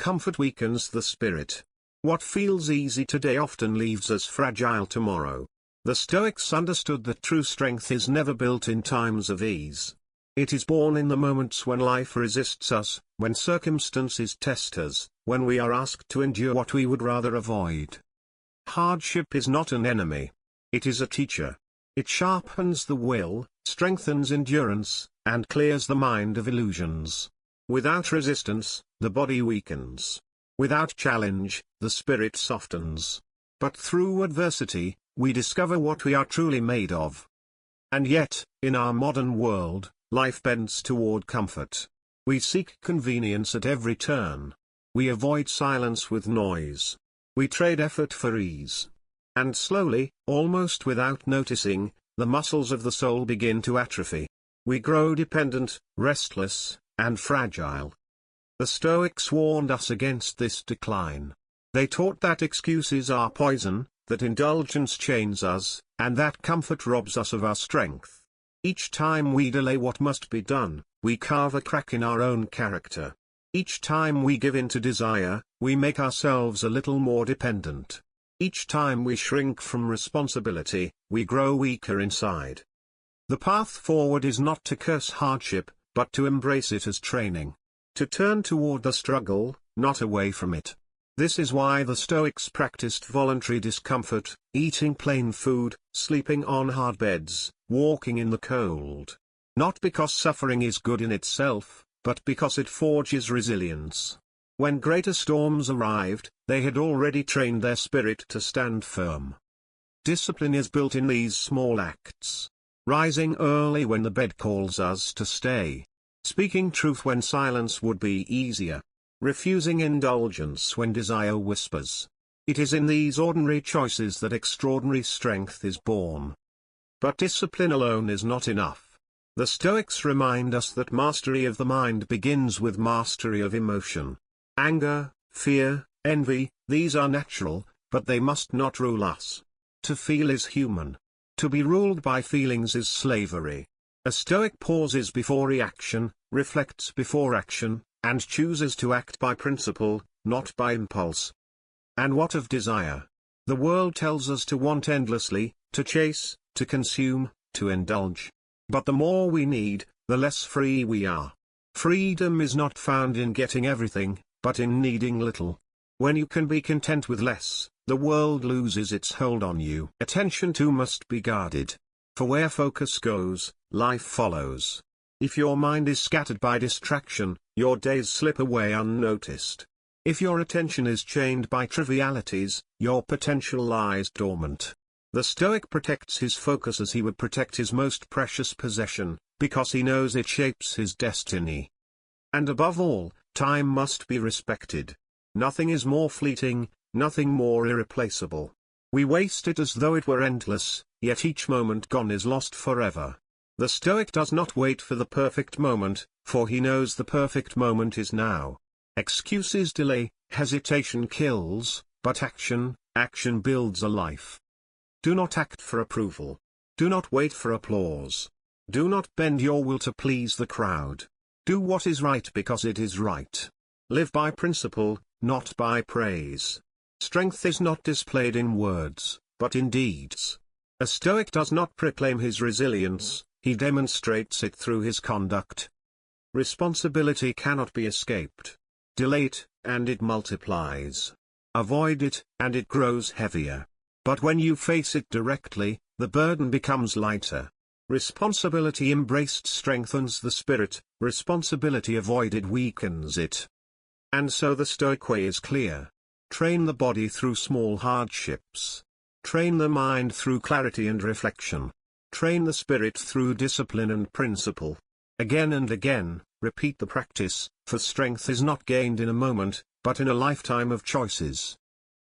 comfort weakens the spirit. What feels easy today often leaves us fragile tomorrow. The Stoics understood that true strength is never built in times of ease. It is born in the moments when life resists us, when circumstances test us, when we are asked to endure what we would rather avoid. Hardship is not an enemy. It is a teacher. It sharpens the will, strengthens endurance, and clears the mind of illusions. Without resistance, the body weakens. Without challenge, the spirit softens. But through adversity, we discover what we are truly made of. And yet, in our modern world, life bends toward comfort. We seek convenience at every turn. We avoid silence with noise. We trade effort for ease. And slowly, almost without noticing, the muscles of the soul begin to atrophy. We grow dependent, restless, and fragile. The Stoics warned us against this decline. They taught that excuses are poison, that indulgence chains us, and that comfort robs us of our strength. Each time we delay what must be done, we carve a crack in our own character. Each time we give in to desire, we make ourselves a little more dependent. Each time we shrink from responsibility, we grow weaker inside. The path forward is not to curse hardship, but to embrace it as training. To turn toward the struggle, not away from it. This is why the Stoics practiced voluntary discomfort, eating plain food, sleeping on hard beds, walking in the cold. Not because suffering is good in itself, but because it forges resilience. When greater storms arrived, they had already trained their spirit to stand firm. Discipline is built in these small acts. Rising early when the bed calls us to stay. Speaking truth when silence would be easier. Refusing indulgence when desire whispers. It is in these ordinary choices that extraordinary strength is born. But discipline alone is not enough. The Stoics remind us that mastery of the mind begins with mastery of emotion. Anger, fear, envy, these are natural, but they must not rule us. To feel is human. To be ruled by feelings is slavery. A Stoic pauses before reaction, reflects before action, and chooses to act by principle, not by impulse. And what of desire? The world tells us to want endlessly, to chase, to consume, to indulge. But the more we need, the less free we are. Freedom is not found in getting everything, but in needing little. When you can be content with less, the world loses its hold on you. Attention too must be guarded. For where focus goes, life follows. If your mind is scattered by distraction, your days slip away unnoticed. If your attention is chained by trivialities, your potential lies dormant. The Stoic protects his focus as he would protect his most precious possession, because he knows it shapes his destiny. And above all, time must be respected. Nothing is more fleeting, nothing more irreplaceable. We waste it as though it were endless, yet each moment gone is lost forever. The Stoic does not wait for the perfect moment, for he knows the perfect moment is now. Excuses delay, hesitation kills, but action builds a life. Do not act for approval. Do not wait for applause. Do not bend your will to please the crowd. Do what is right because it is right. Live by principle, not by praise. Strength is not displayed in words, but in deeds. A Stoic does not proclaim his resilience, he demonstrates it through his conduct. Responsibility cannot be escaped. Delay it, and it multiplies. Avoid it, and it grows heavier. But when you face it directly, the burden becomes lighter. Responsibility embraced strengthens the spirit, responsibility avoided weakens it. And so the Stoic way is clear. Train the body through small hardships. Train the mind through clarity and reflection. Train the spirit through discipline and principle. Again and again, repeat the practice, for strength is not gained in a moment, but in a lifetime of choices.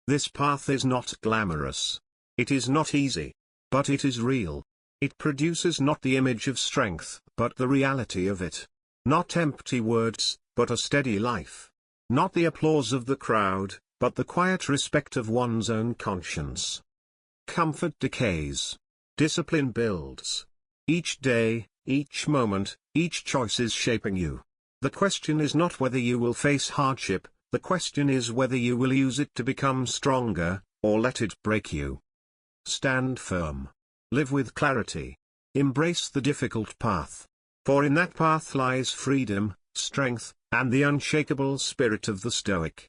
This path is not glamorous. It is not easy. But it is real. It produces not the image of strength, but the reality of it. Not empty words, but a steady life. Not the applause of the crowd, but the quiet respect of one's own conscience. Comfort decays. Discipline builds. Each day, each moment, each choice is shaping you. The question is not whether you will face hardship, The question is whether you will use it to become stronger, or let it break you. Stand firm. Live with clarity. Embrace the difficult path. For in that path lies freedom, strength, and the unshakable spirit of the Stoic.